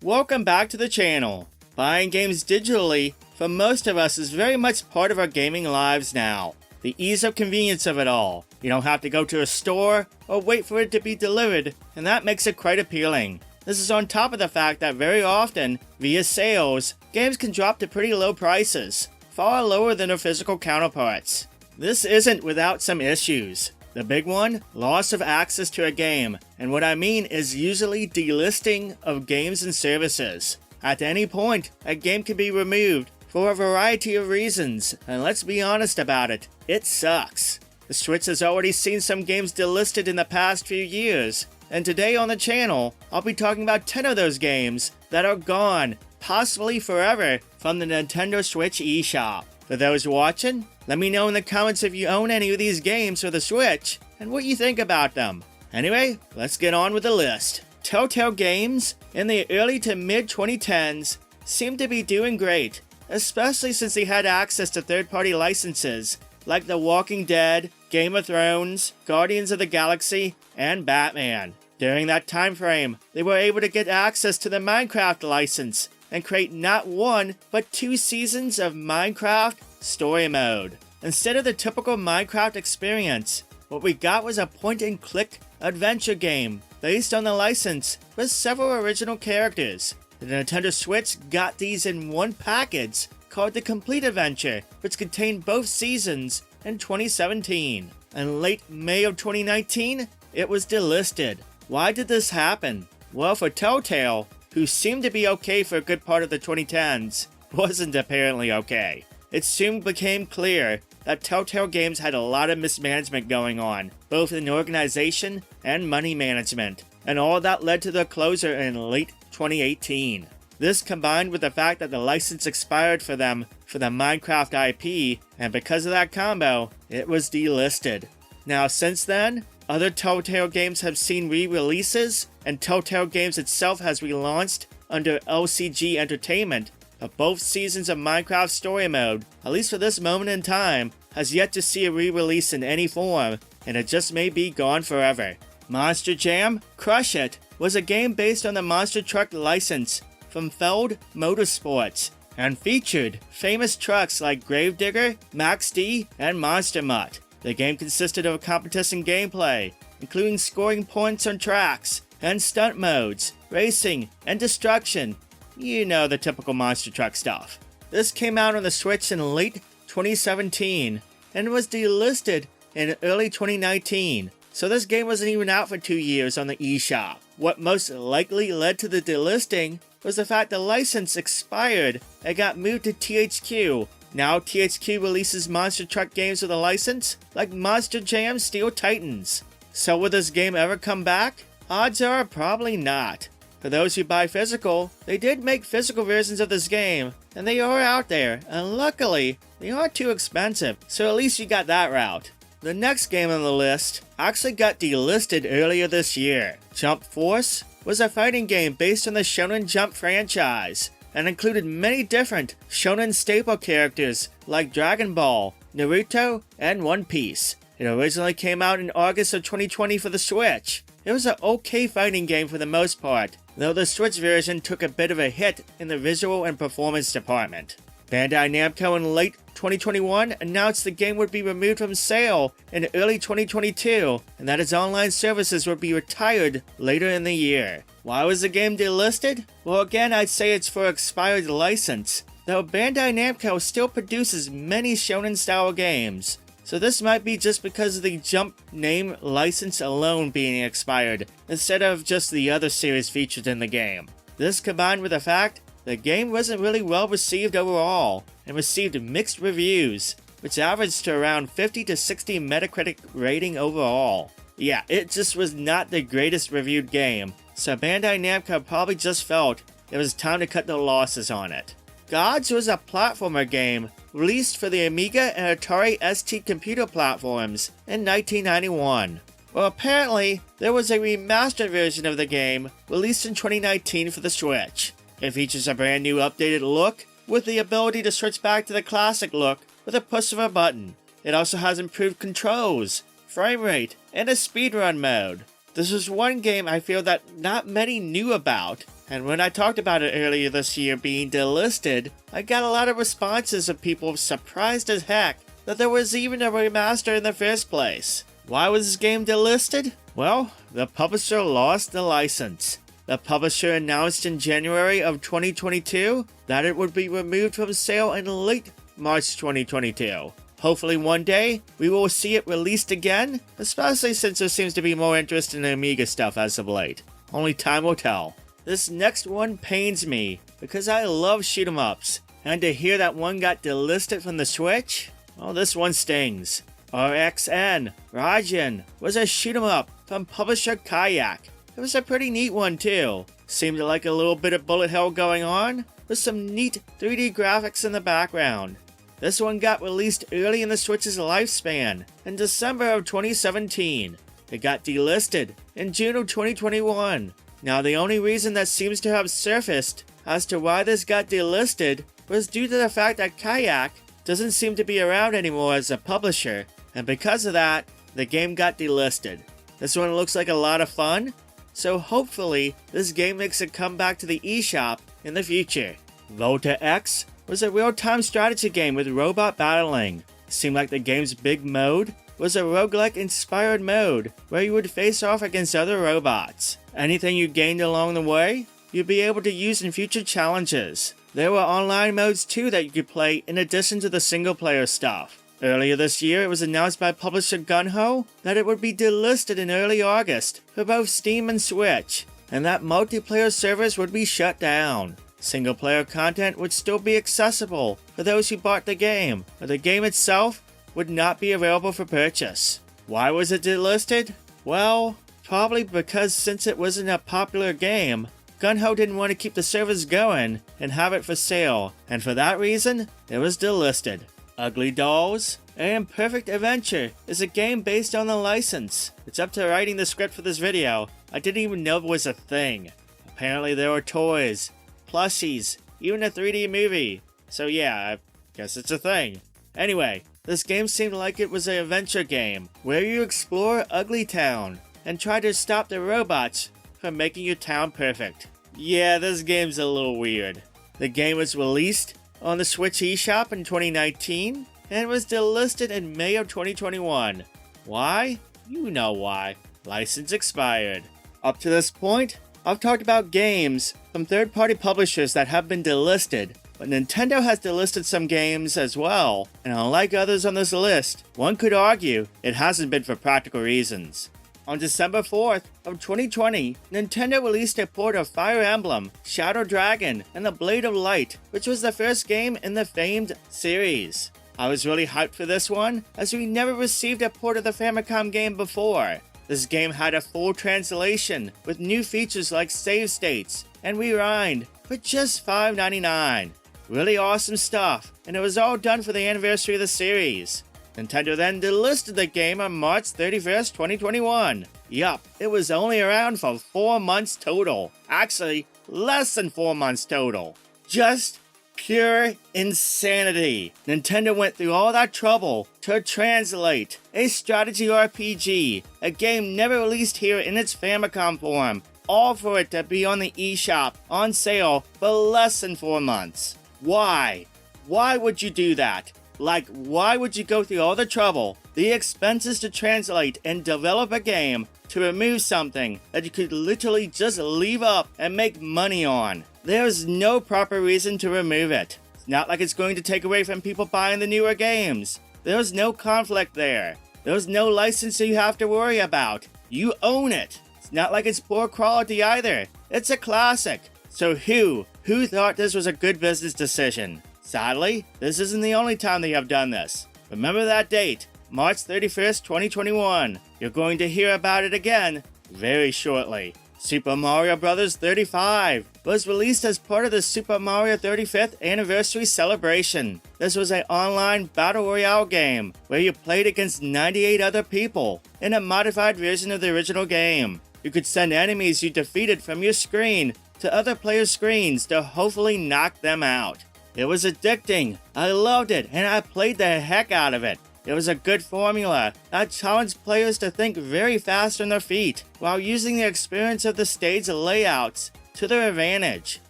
Welcome back to the channel. Buying games digitally, for most of us, is very much part of our gaming lives now. The ease of convenience of it all. You don't have to go to a store or wait for it to be delivered, and that makes it quite appealing. This is on top of the fact that very often, via sales, games can drop to pretty low prices, far lower than their physical counterparts. This isn't without some issues. The big one, loss of access to a game, and what I mean is usually delisting of games and services. At any point, a game can be removed for a variety of reasons, and let's be honest about it, it sucks. The Switch has already seen some games delisted in the past few years, and today on the channel, I'll be talking about 10 of those games that are gone, possibly forever, from the Nintendo Switch eShop. For those watching, let me know in the comments if you own any of these games for the Switch, and what you think about them. Anyway, let's get on with the list. Telltale Games, in the early to mid-2010s, seemed to be doing great, especially since they had access to third-party licenses, like The Walking Dead, Game of Thrones, Guardians of the Galaxy, and Batman. During that time frame, they were able to get access to the Minecraft license, and create not one, but 2 seasons of Minecraft Story Mode. Instead of the typical Minecraft experience, what we got was a point-and-click adventure game based on the license with several original characters. The Nintendo Switch got these in one package called The Complete Adventure, which contained both seasons in 2017. In late May of 2019, it was delisted. Why did this happen? Well, for Telltale, who seemed to be okay for a good part of the 2010s, wasn't apparently okay. It soon became clear that Telltale Games had a lot of mismanagement going on, both in organization and money management, and all that led to the closure in late 2018. This combined with the fact that the license expired for them for the Minecraft IP, and because of that combo, it was delisted. Now since then, other Telltale games have seen re-releases, and Telltale Games itself has relaunched under LCG Entertainment, but both seasons of Minecraft Story Mode, at least for this moment in time, has yet to see a re-release in any form, and it just may be gone forever. Monster Jam Crush It was a game based on the Monster Truck license from Feld Motorsports, and featured famous trucks like Gravedigger, Max D, and Monster Mutt. The game consisted of a competition gameplay, including scoring points on tracks, and stunt modes, racing, and destruction. You know, the typical monster truck stuff. This came out on the Switch in late 2017, and was delisted in early 2019, so this game wasn't even out for 2 years on the eShop. What most likely led to the delisting was the fact the license expired and got moved to THQ. Now THQ releases monster truck games with a license, like Monster Jam Steel Titans. So will this game ever come back? Odds are probably not. For those who buy physical, they did make physical versions of this game, and they are out there, and luckily, they aren't too expensive, so at least you got that route. The next game on the list actually got delisted earlier this year. Jump Force was a fighting game based on the Shonen Jump franchise, and included many different shonen staple characters like Dragon Ball, Naruto, and One Piece. It originally came out in August of 2020 for the Switch. It was an okay fighting game for the most part, though the Switch version took a bit of a hit in the visual and performance department. Bandai Namco in late 2021 announced the game would be removed from sale in early 2022, and that its online services would be retired later in the year. Why was the game delisted? Well, again, I'd say it's for expired license, though Bandai Namco still produces many shonen-style games. So this might be just because of the Jump name license alone being expired, instead of just the other series featured in the game. This combined with the fact the game wasn't really well received overall, and received mixed reviews, which averaged to around 50 to 60 Metacritic rating overall. Yeah, it just was not the greatest reviewed game, so Bandai Namco probably just felt it was time to cut the losses on it. Gods was a platformer game released for the Amiga and Atari ST computer platforms in 1991. Well, apparently, there was a remastered version of the game released in 2019 for the Switch. It features a brand new updated look, with the ability to switch back to the classic look with a push of a button. It also has improved controls, frame rate, and a speedrun mode. This was one game I feel that not many knew about, And when I talked about it earlier this year being delisted, I got a lot of responses of people surprised as heck that there was even a remaster in the first place. Why was this game delisted? Well, the publisher lost the license. The publisher announced in January of 2022 that it would be removed from sale in late March 2022. Hopefully one day, we will see it released again, especially since there seems to be more interest in the Amiga stuff as of late. Only time will tell. This next one pains me, because I love shoot 'em ups, and to hear that one got delisted from the Switch? Well, this one stings. RXN Rajan was a shoot 'em up from publisher Kayak. It was a pretty neat one too. Seemed like a little bit of bullet hell going on, with some neat 3D graphics in the background. This one got released early in the Switch's lifespan, in December of 2017. It got delisted in June of 2021. Now the only reason that seems to have surfaced as to why this got delisted was due to the fact that Kayak doesn't seem to be around anymore as a publisher, and because of that, the game got delisted. This one looks like a lot of fun, so hopefully this game makes a comeback to the eShop in the future. Volta X was a real-time strategy game with robot battling. It seemed like the game's big mode was a roguelike-inspired mode where you would face off against other robots. Anything you gained along the way, you'd be able to use in future challenges. There were online modes too that you could play in addition to the single-player stuff. Earlier this year, it was announced by publisher Gunho that it would be delisted in early August for both Steam and Switch, and that multiplayer servers would be shut down. Single-player content would still be accessible for those who bought the game, but the game itself would not be available for purchase. Why was it delisted? Well, probably because since it wasn't a popular game, Gunho didn't want to keep the servers going and have it for sale, and for that reason, it was delisted. Ugly Dolls and Perfect Adventure is a game based on the license. It's up to writing the script for this video. I didn't even know it was a thing. Apparently there were toys, plushies, even a 3D movie. So yeah, I guess it's a thing. Anyway, this game seemed like it was an adventure game where you explore Ugly Town and try to stop the robots from making your town perfect. Yeah, this game's a little weird. The game was released on the Switch eShop in 2019 and was delisted in May of 2021. Why? You know why. License expired. Up to this point, I've talked about games from third-party publishers that have been delisted, but Nintendo has delisted some games as well, and unlike others on this list, one could argue it hasn't been for practical reasons. On December 4th of 2020, Nintendo released a port of Fire Emblem, Shadow Dragon, and the Blade of Light, which was the first game in the famed series. I was really hyped for this one, as we never received a port of the Famicom game before. This game had a full translation, with new features like save states and rewind, for just $5.99. Really awesome stuff, and it was all done for the anniversary of the series. Nintendo then delisted the game on March 31st, 2021. Yup, it was only around for 4 months total. Actually, less than 4 months total. Just pure insanity. Nintendo went through all that trouble to translate a strategy RPG, a game never released here in its Famicom form, all for it to be on the eShop on sale for less than 4 months. Why? Why would you do that? Like, why would you go through all the trouble, the expenses to translate and develop a game to remove something that you could literally just leave up and make money on? There's no proper reason to remove it. It's not like it's going to take away from people buying the newer games. There's no conflict there. There's no license you have to worry about. You own it. It's not like it's poor quality either. It's a classic. So who thought this was a good business decision? Sadly, this isn't the only time they have done this. Remember that date, March 31st, 2021. You're going to hear about it again very shortly. Super Mario Bros. 35 was released as part of the Super Mario 35th anniversary celebration. This was an online battle royale game where you played against 98 other people in a modified version of the original game. You could send enemies you defeated from your screen to other players' screens to hopefully knock them out. It was addicting. I loved it, and I played the heck out of it. It was a good formula that challenged players to think very fast on their feet, while using the experience of the stage layouts to their advantage.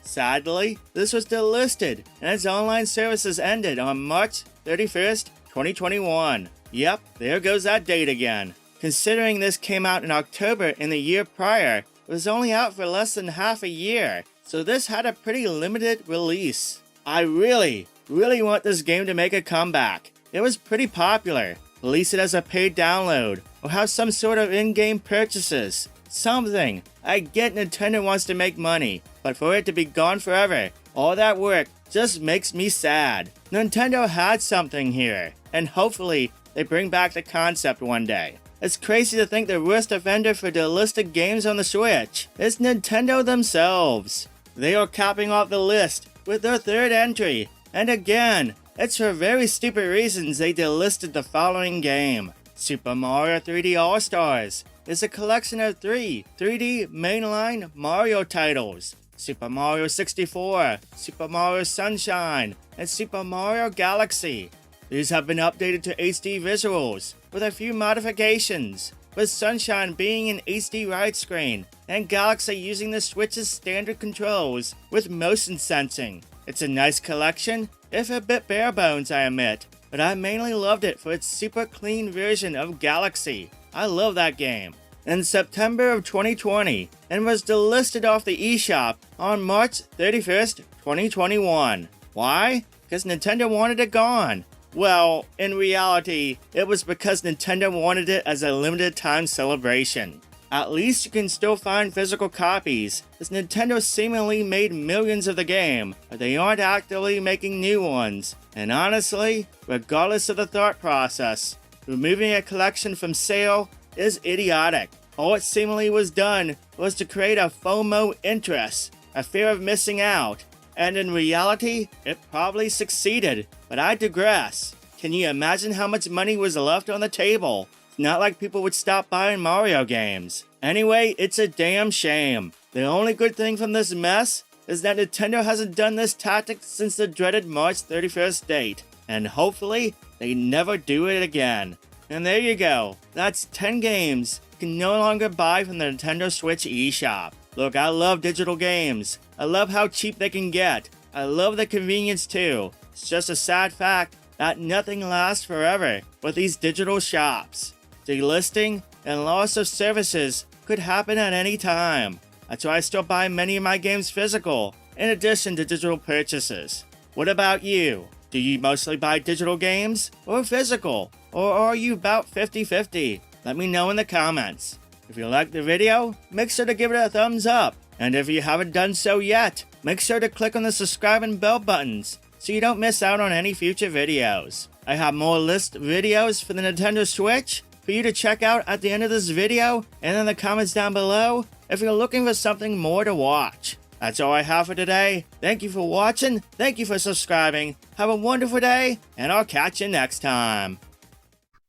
Sadly, this was delisted, and its online services ended on March 31st, 2021. Yep, there goes that date again. Considering this came out in October in the year prior, it was only out for less than half a year, so this had a pretty limited release. I really want this game to make a comeback. It was pretty popular. Release it as a paid download, or have some sort of in-game purchases. Something. I get Nintendo wants to make money, but for it to be gone forever, all that work just makes me sad. Nintendo had something here, and hopefully they bring back the concept one day. It's crazy to think the worst offender for delisted games on the Switch is Nintendo themselves. They are capping off the list with their third entry, and again, it's for very stupid reasons they delisted the following game. Super Mario 3D All-Stars is a collection of 3 3D mainline Mario titles. Super Mario 64, Super Mario Sunshine, and Super Mario Galaxy. These have been updated to HD visuals, with a few modifications, with Sunshine being in HD widescreen, and Galaxy using the Switch's standard controls with motion sensing. It's a nice collection, if a bit bare bones I admit, but I mainly loved it for its super clean version of Galaxy. I love that game. In September of 2020, and was delisted off the eShop on March 31st, 2021. Why? Because Nintendo wanted it gone. Well, in reality, it was because Nintendo wanted it as a limited time celebration. At least you can still find physical copies, as Nintendo seemingly made millions of the game, but they aren't actively making new ones. And honestly, regardless of the thought process, removing a collection from sale is idiotic. All it seemingly was done was to create a FOMO interest, a fear of missing out, and in reality, it probably succeeded, but I digress. Can you imagine how much money was left on the table? It's not like people would stop buying Mario games. Anyway, it's a damn shame. The only good thing from this mess is that Nintendo hasn't done this tactic since the dreaded March 31st date, and hopefully, they never do it again. And there you go, that's 10 games you can no longer buy from the Nintendo Switch eShop. Look, I love digital games. I love how cheap they can get. I love the convenience too. It's just a sad fact that nothing lasts forever with these digital shops. Delisting and loss of services could happen at any time. That's why I still buy many of my games physical, in addition to digital purchases. What about you? Do you mostly buy digital games or physical? Or are you about 50-50? Let me know in the comments. If you liked the video, make sure to give it a thumbs up. And if you haven't done so yet, make sure to click on the subscribe and bell buttons so you don't miss out on any future videos. I have more list videos for the Nintendo Switch for you to check out at the end of this video and in the comments down below if you're looking for something more to watch. That's all I have for today. Thank you for watching, thank you for subscribing, have a wonderful day, and I'll catch you next time.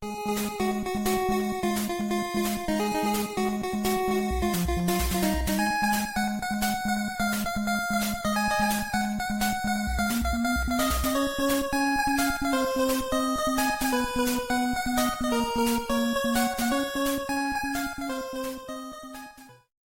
Thank you.